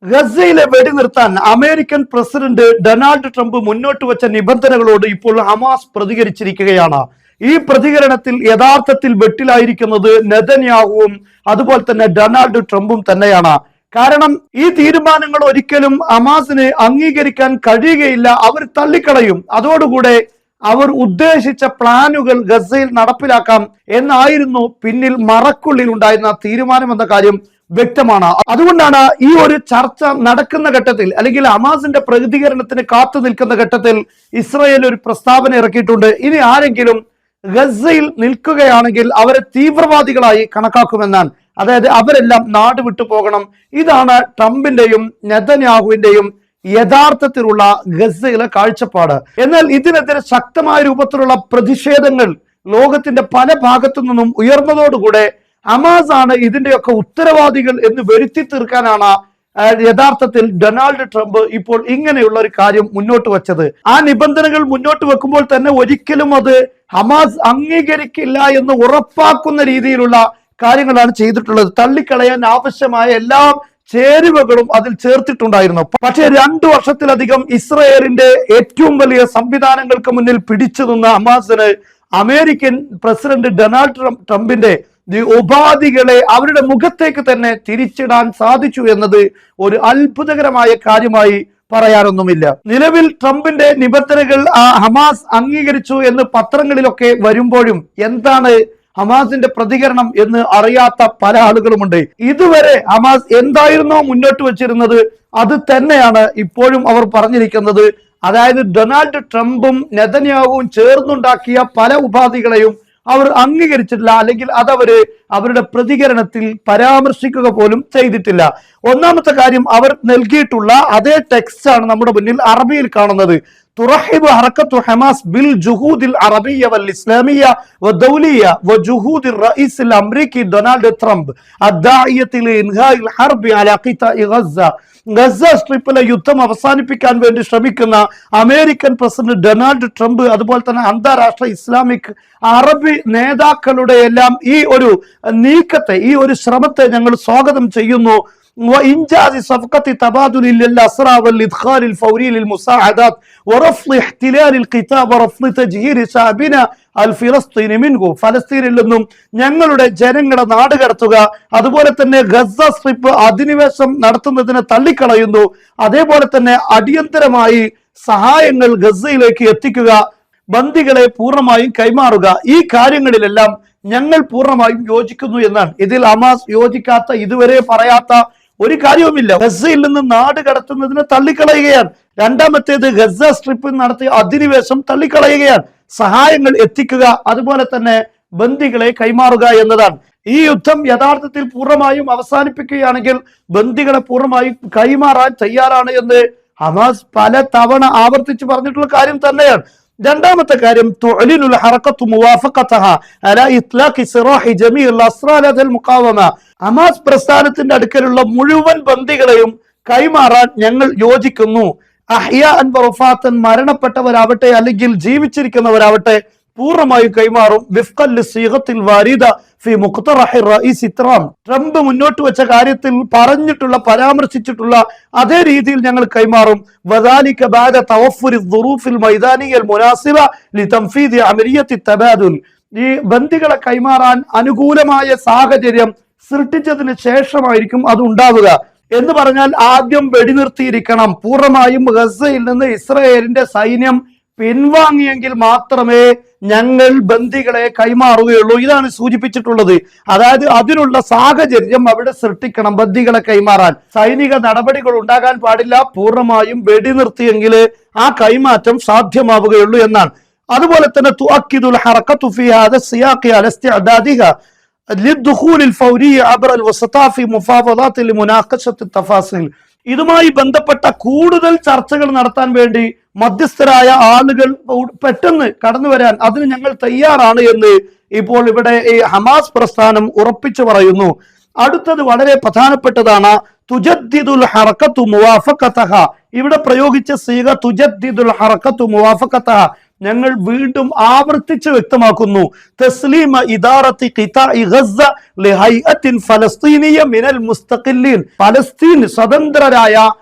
ഗസയിലെ വെടിനിർത്താൻ American president Donald Trump മുന്നോട്ട് വെച്ച നിബന്ധനകളോട് ഇപ്പോൾ ഹമാസ് പ്രതികരിച്ചിരിക്കുകയാണ്. ഈ പ്രതികരണത്തിൽ യഥാർത്ഥത്തിൽ വെട്ടിലായിരിക്കുന്നത് നെതന്യാഹുവും അതുപോലെ തന്നെ ഡൊണാൾഡ് ട്രംപും തന്നെയാണ്. കാരണം ഈ തീരുമാനങ്ങൾ ഒരിക്കലും ഹമാസിന് അംഗീകരിക്കാൻ കഴിയുകയില്ല, അവർ തള്ളിക്കളയും. അതോടുകൂടെ അവർ ഉദ്ദേശിച്ച പ്ലാനുകൾ ഗസയിൽ നടപ്പിലാക്കാം എന്നായിരുന്നു പിന്നിൽ മറക്കുള്ളിൽ ഉണ്ടായിരുന്ന തീരുമാനം എന്ന കാര്യം വ്യക്തമാണ്. അതുകൊണ്ടാണ് ഈ ഒരു ചർച്ച നടക്കുന്ന ഘട്ടത്തിൽ, അല്ലെങ്കിൽ ഹമാസിന്റെ പ്രതികരണത്തിന് കാത്തു നിൽക്കുന്ന ഘട്ടത്തിൽ ഇസ്രായേൽ ഒരു പ്രസ്താവന ഇറക്കിയിട്ടുണ്ട്. ഇനി ആരെങ്കിലും ഗസയിൽ നിൽക്കുകയാണെങ്കിൽ അവരെ തീവ്രവാദികളായി കണക്കാക്കുമെന്നാണ്. അതായത് അവരെല്ലാം നാട് വിട്ടു പോകണം. ഇതാണ് ട്രംപിന്റെയും നെതന്യാഹുവിന്റെയും യഥാർത്ഥത്തിലുള്ള ഗസയിലെ കാഴ്ചപ്പാട്. എന്നാൽ ഇതിനെതിരെ ശക്തമായ രൂപത്തിലുള്ള പ്രതിഷേധങ്ങൾ ലോകത്തിന്റെ പല ഭാഗത്തു നിന്നും ഉയർന്നതോടുകൂടെ ഹമാസ് ആണ് ഇതിന്റെയൊക്കെ ഉത്തരവാദികൾ എന്ന് വരുത്തി തീർക്കാനാണ് യഥാർത്ഥത്തിൽ ഡൊണാൾഡ് ട്രംപ് ഇപ്പോൾ ഇങ്ങനെയുള്ള ഒരു കാര്യം മുന്നോട്ട് വെച്ചത്. ആ നിബന്ധനകൾ മുന്നോട്ട് വെക്കുമ്പോൾ തന്നെ ഒരിക്കലും അത് ഹമാസ് അംഗീകരിക്കില്ല എന്ന് ഉറപ്പാക്കുന്ന രീതിയിലുള്ള കാര്യങ്ങളാണ് ചെയ്തിട്ടുള്ളത്. തള്ളിക്കളയാൻ ആവശ്യമായ എല്ലാ ചേരുവകളും അതിൽ ചേർത്തിട്ടുണ്ടായിരുന്നു. പക്ഷേ 2 വർഷത്തിലധികം ഇസ്രായേലിന്റെ ഏറ്റവും വലിയ സംവിധാനങ്ങൾക്ക് മുന്നിൽ പിടിച്ചു നിന്ന ഹമാസിന് അമേരിക്കൻ പ്രസിഡന്റ് ഡൊണാൾഡ് ട്രംപിന്റെ ഉപാധികളെ അവരുടെ മുഖത്തേക്ക് തന്നെ തിരിച്ചിടാൻ സാധിച്ചു എന്നത് ഒരു അത്ഭുതകരമായ കാര്യമായി പറയാനൊന്നുമില്ല. നിലവിൽ ട്രംപിന്റെ നിബന്ധനകൾ ഹമാസ് അംഗീകരിച്ചു എന്ന് പത്രങ്ങളിലൊക്കെ വരുമ്പോഴും എന്താണ് ഹമാസിന്റെ പ്രതികരണം എന്ന് അറിയാത്ത പല ആളുകളുമുണ്ട്. ഇതുവരെ ഹമാസ് എന്തായിരുന്നോ മുന്നോട്ട് വെച്ചിരുന്നത് അത് തന്നെയാണ് ഇപ്പോഴും അവർ പറഞ്ഞിരിക്കുന്നത്. അതായത് ഡൊണാൾഡ് ട്രംപും നെതന്യാഹുവും ചേർന്നുണ്ടാക്കിയ പല ഉപാധികളെയും അവർ അംഗീകരിച്ചിട്ടില്ല, അല്ലെങ്കിൽ അതവര് അവരുടെ പ്രതികരണത്തിൽ പരാമർശിക്കുക പോലും ചെയ്തിട്ടില്ല. ഒന്നാമത്തെ കാര്യം, അവർ നൽകിയിട്ടുള്ള അതേ ടെക്സ്റ്റ് ആണ് നമ്മുടെ മുന്നിൽ അറബിയിൽ കാണുന്നത്. ترحب حركة حماس بالجهود العربية والإسلامية والدولية وجهود الرئيس الأمريكي دونالد ترامب الداعية لإنهاء الحرب على قطاع غزة. ഗസ സ്ട്രിപ്പിലെ യുദ്ധം അവസാനിപ്പിക്കാൻ വേണ്ടി ശ്രമിക്കുന്ന അമേരിക്കൻ പ്രസിഡന്റ് ഡൊണാൾഡ് ട്രംപ്, അതുപോലെ തന്നെ അന്താരാഷ്ട്ര ഇസ്ലാമിക് അറബി നേതാക്കളുടെ എല്ലാം ഈ ഒരു നീക്കത്തെ, ഈ ഒരു ശ്രമത്തെ ഞങ്ങൾ സ്വാഗതം ചെയ്യുന്നു. وإنجاز صفقة تبادل الأسرى والإدخال الفوري للمساعدات ورفض احتلال القطاع ورفض تجهير شعبنا الفلسطيني منه. ഫലസ്തീനിൽ നിന്നും ഞങ്ങളുടെ ജനങ്ങളെ നാട് കടത്തുക, അതുപോലെ തന്നെ ഗസ സ്ട്രിപ്പ് അധിനിവേശം നടത്തുന്നതിനെ തള്ളിക്കളയുന്നു. അതേപോലെ തന്നെ അടിയന്തരമായി സഹായങ്ങൾ ഗസയിലേക്ക് എത്തിക്കുക, ബന്ദികളെ പൂർണ്ണമായും കൈമാറുക. ഈ കാര്യങ്ങളിലെല്ലാം ഞങ്ങൾ പൂർണ്ണമായും യോജിക്കുന്നു എന്നാണ്. ഇതിൽ ഹമാസ് യോജിക്കാത്ത, ഇതുവരെ പറയാത്ത ഒരു കാര്യവുമില്ല. ഗസയിൽ നിന്ന് നാട് കടത്തുന്നതിനെ തള്ളിക്കളയുകയാണ്. രണ്ടാമത്തേത്, ഗസ സ്ട്രിപ്പിൽ നടത്തിയ അധിനിവേശം തള്ളിക്കളയുകയാണ്. സഹായങ്ങൾ എത്തിക്കുക, അതുപോലെ തന്നെ ബന്ദികളെ കൈമാറുക എന്നതാണ്. ഈ യുദ്ധം യഥാർത്ഥത്തിൽ പൂർണ്ണമായും അവസാനിപ്പിക്കുകയാണെങ്കിൽ ബന്ദികളെ പൂർണ്ണമായും കൈമാറാൻ തയ്യാറാണ് എന്ന് ഹമാസ് പല തവണ ആവർത്തിച്ച് പറഞ്ഞിട്ടുള്ള കാര്യം തന്നെയാണ്. രണ്ടാമത്തെ കാര്യം, തുഅലിനുൽ ഹറകത്തു മുവാഫഖതഹ അലാ ഇത്ലാഖി സിറാഹി ജമീഉൽ അസ്റാ ലദൽ മുഖാവമ. ഹമാസ് പ്രസ്ഥാനത്തിന്റെ അടുക്കലുള്ള മുഴുവൻ ബന്ദികളെയും കൈമാറാൻ ഞങ്ങൾ യോജിക്കുന്നു. അഹ്യാഅൻ വറഫാത്തൻ, മരണപ്പെട്ടവരാവട്ടെ അല്ലെങ്കിൽ ജീവിച്ചിരിക്കുന്നവരാവട്ടെ പൂർണ്ണമായും കൈമാറും. വിഫ്ഖൽ ലിസീഗത്തിൽ വാരിദ ഫി മുഖ്തറഹി റഈസ് ട്രംപ്. ട്രംപ് മുന്നോട്ട് വെച്ച കാര്യത്തിൽ പറഞ്ഞിട്ടുള്ള, പരാമർശിച്ചിട്ടുള്ള അതേ രീതിയിൽ ഞങ്ങൾ കൈമാറും. വദാലിക ബഅദ തവഫുരി ദുറൂഫിൽ മൈദാനിയൽ മുനാസിബ ലിതൻഫീദി അമലിയത്തി തബാദുൽ. ഈ ബന്ദികളെ കൈമാറാൻ അനുകൂലമായ സാഹചര്യം സൃഷ്ടിച്ചതിന് ശേഷമായിരിക്കും അത് ഉണ്ടാവുക. എന്ന് പറഞ്ഞാൽ ആദ്യം വെടിനിർത്തിയിരിക്കണം. പൂർണ്ണമായും ഗസയിൽ നിന്ന് ഇസ്രായേലിന്റെ സൈന്യം പിൻവാങ്ങിയെങ്കിൽ മാത്രമേ ഞങ്ങൾ ബന്ദികളെ കൈമാറുകയുള്ളൂ. ഇതാണ് സൂചിപ്പിച്ചിട്ടുള്ളത്. അതായത് അതിനുള്ള സാഹചര്യം അവിടെ സൃഷ്ടിക്കണം ബന്ദികളെ കൈമാറാൻ. സൈനിക നടപടികൾ ഉണ്ടാകാൻ പാടില്ല. പൂർണ്ണമായും വെടിനിർത്തിയെങ്കിൽ ആ കൈമാറ്റം സാധ്യമാവുകയുള്ളൂ എന്നാണ്. അതുപോലെ തന്നെ തുഅക്കിദുൽ ഹറകത്തു ഫീ ഹാദാ സിയാഖി അലാ ഇസ്തിഅദാദിഹ للدخول الفوري عبر الوسطاء في مفاوضات لمناقشة التفاصيل. ഇതുമായി ബന്ധപ്പെട്ട കൂടുതൽ ചർച്ചകൾ നടത്താൻ വേണ്ടി മധ്യസ്ഥരായ ആളുകൾ പെട്ടെന്ന് കടന്നു വരാൻ അതിന് ഞങ്ങൾ തയ്യാറാണ് എന്ന് ഇപ്പോൾ ഇവിടെ ഈ ഹമാസ് പ്രസ്ഥാനം ഉറപ്പിച്ചു പറയുന്നു. അടുത്തത് വളരെ പ്രധാനപ്പെട്ടതാണ്, തുജദ്ദിദുൽ ഹറകത്തു മുവാഫഖതഹ. ഇവിടെ പ്രയോഗിച്ച സീഗ തുജദ്ദിദുൽ ഹറകത്തു മുവാഫഖതഹ, ഞങ്ങൾ വീണ്ടും ആവർത്തിച്ച് വ്യക്തമാക്കുന്നു. തസ്ലീമ ഇദാറത്തി ഖിതാഇ ഗസ്സ ലിഹൈഅത്തിൻ ഫലസ്തീനിയ മിനൽ മുസ്തഖില്ലീൻ. ഫലസ്തീൻ സ്വതന്ത്രരായ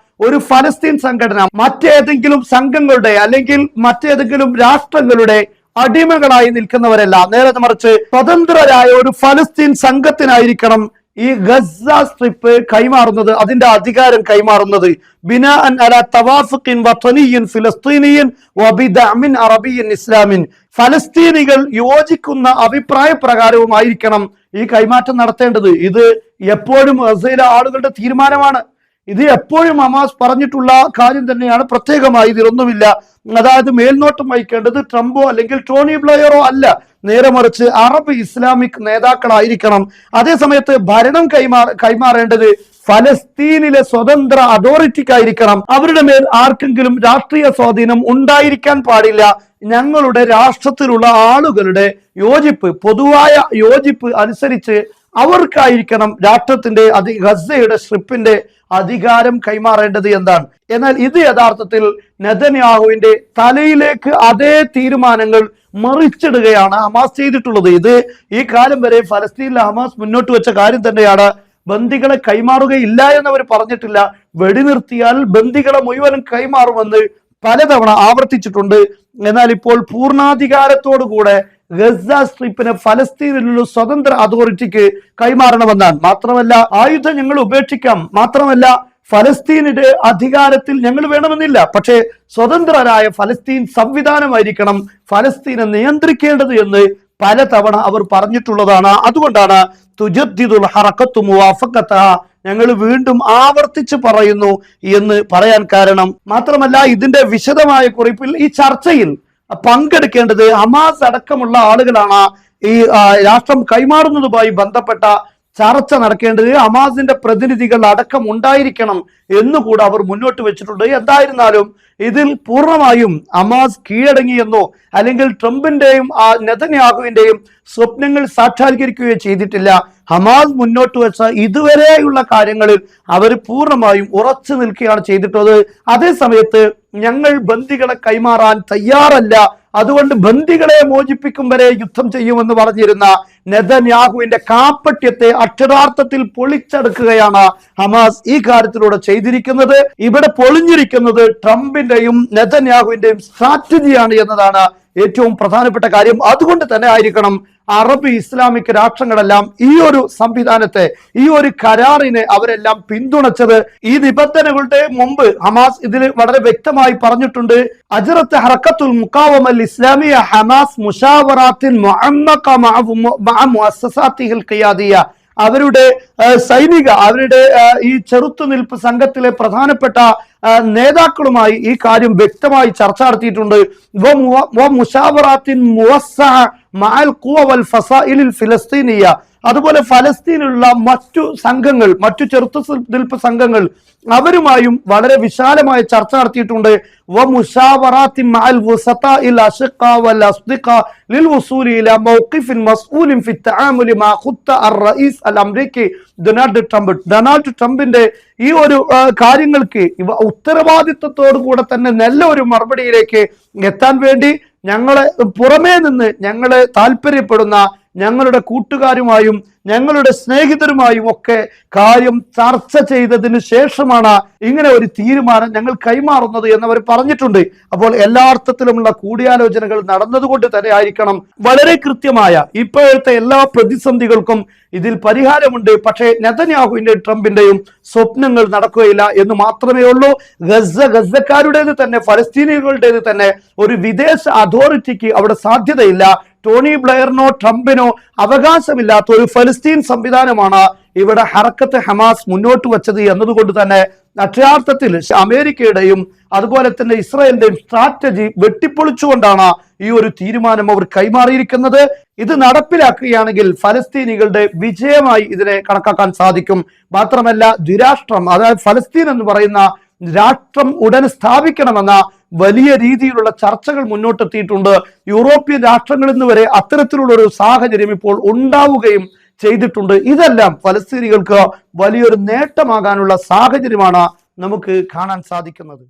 ഒരു ഫലസ്തീൻ സംഘടന മറ്റേതെങ്കിലും സംഘങ്ങളുടെ അല്ലെങ്കിൽ മറ്റേതെങ്കിലും രാഷ്ട്രങ്ങളുടെ അടിമകളായി നിൽക്കുന്നവരല്ല. നേരെ മറിച്ച് സ്വതന്ത്രരായ ഒരു ഫലസ്തീൻ സംഘത്തിനായിരിക്കണം ഈ ഗസ സ്ട്രിപ്പ് കൈമാറുന്നത്, അതിന്റെ അധികാരം കൈമാറുന്നത്. ബിനാഅൻ അലാ തവാഫുഖിൻ വതനിയ്യിൻ ഫിലസ്തീനിയ്യിൻ വബിദഅമിൻ അറബിയ്യിൻ ഇസ്ലാമിൻ. ഫലസ്തീനികൾ യോജിക്കുന്ന അഭിപ്രായ പ്രകാരവുമായിരിക്കണം ഈ കൈമാറ്റം നടത്തേണ്ടത്. ഇത് എപ്പോഴും ഗസയിലെ ആളുകളുടെ തീരുമാനമാണ്. ഇത് എപ്പോഴും ഹമാസ് പറഞ്ഞിട്ടുള്ള കാര്യം തന്നെയാണ്. പ്രത്യേകമായി ഇതിലൊന്നുമില്ല. അതായത് മേൽനോട്ടം വഹിക്കേണ്ടത് ട്രംപോ അല്ലെങ്കിൽ ടോണി ബ്ലെയറോ അല്ല, നേരെ മറിച്ച് അറബ് ഇസ്ലാമിക് നേതാക്കളായിരിക്കണം. അതേസമയത്ത് ഭരണം കൈമാറേണ്ടത് ഫലസ്തീനിലെ സ്വതന്ത്ര അതോറിറ്റിക്കായിരിക്കണം. അവരുടെ മേൽ ആർക്കെങ്കിലും രാഷ്ട്രീയ സ്വാധീനം ഉണ്ടായിരിക്കാൻ പാടില്ല. ഞങ്ങളുടെ രാഷ്ട്രത്തിലുള്ള ആളുകളുടെ യോജിപ്പ്, പൊതുവായ യോജിപ്പ് അനുസരിച്ച് അവർക്കായിരിക്കണം രാഷ്ട്രത്തിന്റെ ഗസയുടെ സ്ട്രിപ്പിന്റെ അധികാരം കൈമാറേണ്ടത് എന്നാണ്. എന്നാൽ ഇത് യഥാർത്ഥത്തിൽ നെതന്യാഹുവിന്റെ തലയിലേക്ക് അതേ തീരുമാനങ്ങൾ മറിച്ചിടുകയാണ് ഹമാസ് ചെയ്തിട്ടുള്ളത്. ഇത് ഈ കാലം വരെ ഫലസ്തീനിലെ ഹമാസ് മുന്നോട്ട് വെച്ച കാര്യം തന്നെയാണ്. ബന്ദികളെ കൈമാറുകയില്ല എന്നവർ പറഞ്ഞിട്ടില്ല. വെടിനിർത്തിയാൽ ബന്ദികളെ മുഴുവനും കൈമാറുമെന്ന് പലതവണ ആവർത്തിച്ചിട്ടുണ്ട്. എന്നാൽ ഇപ്പോൾ പൂർണ്ണാധികാരത്തോടുകൂടെ ഗസ സ്ട്രിപ്പിനെ ഫലസ്തീനിലുള്ള സ്വതന്ത്ര അതോറിറ്റിക്ക് കൈമാറണമെന്നാണ്. മാത്രമല്ല ആയുധം ഞങ്ങൾ ഉപേക്ഷിക്കാം, മാത്രമല്ല ഫലസ്തീനിന്റെ അധികാരത്തിൽ ഞങ്ങൾ വേണമെന്നില്ല, പക്ഷേ സ്വതന്ത്രരായ ഫലസ്തീൻ സംവിധാനമായിരിക്കണം ഫലസ്തീനെ നിയന്ത്രിക്കേണ്ടത് എന്ന് പലതവണ അവർ പറഞ്ഞിട്ടുള്ളതാണ്. അതുകൊണ്ടാണ് തുജദ്ദിദുൽ ഹറക്കത്തു മുവാഫഖതഹ, ഞങ്ങൾ വീണ്ടും ആവർത്തിച്ച് പറയുന്നു എന്ന് പറയാൻ കാരണം. മാത്രമല്ല ഇതിന്റെ വിശദമായ കുറിപ്പിൽ ഈ ചർച്ചയിൽ പങ്കെടുക്കേണ്ടത് ഹമാസ് അടക്കമുള്ള ആളുകളാണ്. ഈ രാഷ്ട്രം കൈമാറുന്നതുമായി ബന്ധപ്പെട്ട ചർച്ച നടക്കേണ്ടത് ഹമാസിന്റെ പ്രതിനിധികൾ അടക്കം ഉണ്ടായിരിക്കണം എന്നുകൂടെ അവർ മുന്നോട്ട് വെച്ചിട്ടുണ്ട്. എന്തായിരുന്നാലും ഇതിൽ പൂർണ്ണമായും ഹമാസ് കീഴടങ്ങിയെന്നോ അല്ലെങ്കിൽ ട്രംപിന്റെയും നെതന്യാഹുവിന്റെയും സ്വപ്നങ്ങൾ സാക്ഷാത്കരിക്കുകയോ ചെയ്തിട്ടില്ല. ഹമാസ് മുന്നോട്ട് വെച്ച ഇതുവരെയുള്ള കാര്യങ്ങളിൽ അവർ പൂർണ്ണമായും ഉറച്ചു നിൽക്കുകയാണ് ചെയ്തിട്ടുള്ളത്. അതേസമയത്ത് ഞങ്ങൾ ബന്ദികളെ കൈമാറാൻ തയ്യാറല്ല, അതുകൊണ്ട് ബന്ദികളെ മോചിപ്പിക്കും വരെ യുദ്ധം ചെയ്യുമെന്ന് പറഞ്ഞിരുന്ന നെതന്യാഹുവിന്റെ കാപ്പട്യത്തെ അക്ഷരാർത്ഥത്തിൽ പൊളിച്ചെടുക്കുകയാണ് ഹമാസ് ഈ കാര്യത്തിലൂടെ ചെയ്തിരിക്കുന്നത്. ഇവിടെ പൊളിഞ്ഞിരിക്കുന്നത് ട്രംപിന്റെയും നെതന്യാഹുവിന്റെയും സ്ട്രാറ്റജിയാണ് എന്നതാണ് ഏറ്റവും പ്രധാനപ്പെട്ട കാര്യം. അതുകൊണ്ട് തന്നെ ആയിരിക്കണം അറബ് ഇസ്ലാമിക് രാഷ്ട്രങ്ങളെല്ലാം ഈ ഒരു സംവിധാനത്തെ, ഈ ഒരു കരാറിനെ അവരെല്ലാം പിന്തുണച്ചത്. ഈ നിബന്ധനകളുടെ മുമ്പ് ഹമാസ് ഇതിൽ വളരെ വ്യക്തമായി പറഞ്ഞിട്ടുണ്ട്. അജ്റത്ത് ഹറക്കത്തുൽ മുഖാവമൽ ഇസ്ലാമിയ ഹമാസ് മുശാവറാത്തിൻ മുഅമ്മഖ മഅ മുഅസ്സസാതിഹിൽ ഖിയാദിയ, അവരുടെ സൈനിക, അവരുടെ ഈ ചെറുത്തുനിൽപ്പ് സംഘത്തിലെ പ്രധാനപ്പെട്ട നേതാക്കളുമായി ഈ കാര്യം വ്യക്തമായി ചർച്ച നടത്തിയിട്ടുണ്ട്. അതുപോലെ ഫലസ്തീനിലുള്ള മറ്റു സംഘങ്ങൾ, മറ്റു ചെറുത്തുനിൽപ്പ് സംഘങ്ങൾ, അവരുമായും വളരെ വിശാലമായ ചർച്ച നടത്തിയിട്ടുണ്ട്. ഡൊണാൾഡ് ട്രംപിന്റെ ഈ ഒരു കാര്യങ്ങൾക്ക് ഉത്തരവാദിത്വത്തോടു കൂടെ തന്നെ നല്ല ഒരു മറുപടിയിലേക്ക് എത്താൻ വേണ്ടി ഞങ്ങളെ പുറമേ നിന്ന് ഞങ്ങളെ താല്പര്യപ്പെടുന്ന ഞങ്ങളുടെ കൂട്ടുകാരുമായും ഞങ്ങളുടെ സ്നേഹിതരുമായും ഒക്കെ കാര്യം ചർച്ച ചെയ്തതിന് ശേഷമാണ് ഇങ്ങനെ ഒരു തീരുമാനം ഞങ്ങൾ കൈമാറുന്നത് എന്നവർ പറഞ്ഞിട്ടുണ്ട്. അപ്പോൾ എല്ലാ അർത്ഥത്തിലുമുള്ള കൂടിയാലോചനകൾ നടന്നതുകൊണ്ട് തന്നെ ആയിരിക്കണം വളരെ കൃത്യമായ ഇപ്പോഴത്തെ എല്ലാ പ്രതിസന്ധികൾക്കും ഇതിൽ പരിഹാരമുണ്ട്. പക്ഷേ നെതന്യാഹുവിന്റെയും ട്രംപിന്റെയും സ്വപ്നങ്ങൾ നടക്കുകയില്ല എന്ന് മാത്രമേ ഉള്ളൂ. ഗസക്കാരുടേത് തന്നെ, ഫലസ്തീനികളുടേത് തന്നെ ഒരു വിദേശ അതോറിറ്റിക്ക് അവിടെ സാധ്യതയില്ല. ടോണി ബ്ലെയറിനോ ട്രംപിനോ അവകാശമില്ലാത്ത ഒരു ഫലസ്തീൻ സംവിധാനമാണ് ഇവിടെ ഹറക്കത്ത് ഹമാസ് മുന്നോട്ട് വച്ചത് എന്നതുകൊണ്ട് തന്നെ അക്ഷരാർത്ഥത്തിൽ അമേരിക്കയുടെയും അതുപോലെ തന്നെ ഇസ്രായേലിന്റെയും സ്ട്രാറ്റജി വെട്ടിപ്പൊളിച്ചുകൊണ്ടാണ് ഈ ഒരു തീരുമാനം അവർ കൈമാറിയിരിക്കുന്നത്. ഇത് നടപ്പിലാക്കുകയാണെങ്കിൽ ഫലസ്തീനികളുടെ വിജയമായി ഇതിനെ കണക്കാക്കാൻ സാധിക്കും. മാത്രമല്ല ദ്വിരാഷ്ട്രം, അതായത് ഫലസ്തീൻ എന്ന് പറയുന്ന രാഷ്ട്രം ഉടൻ സ്ഥാപിക്കണമെന്ന വലിയ രീതിയിലുള്ള ചർച്ചകൾ മുന്നോട്ടെത്തിയിട്ടുണ്ട്. യൂറോപ്യൻ രാഷ്ട്രങ്ങളിൽ നിന്ന് വരെ അത്തരത്തിലുള്ള ഒരു സാഹചര്യം ഇപ്പോൾ ഉണ്ടാവുകയും ചെയ്തിട്ടുണ്ട്. ഇതെല്ലാം ഫലസ്തീനികൾക്ക് വലിയൊരു നേട്ടമാകാനുള്ള സാഹചര്യമാണ് നമുക്ക് കാണാൻ സാധിക്കുന്നത്.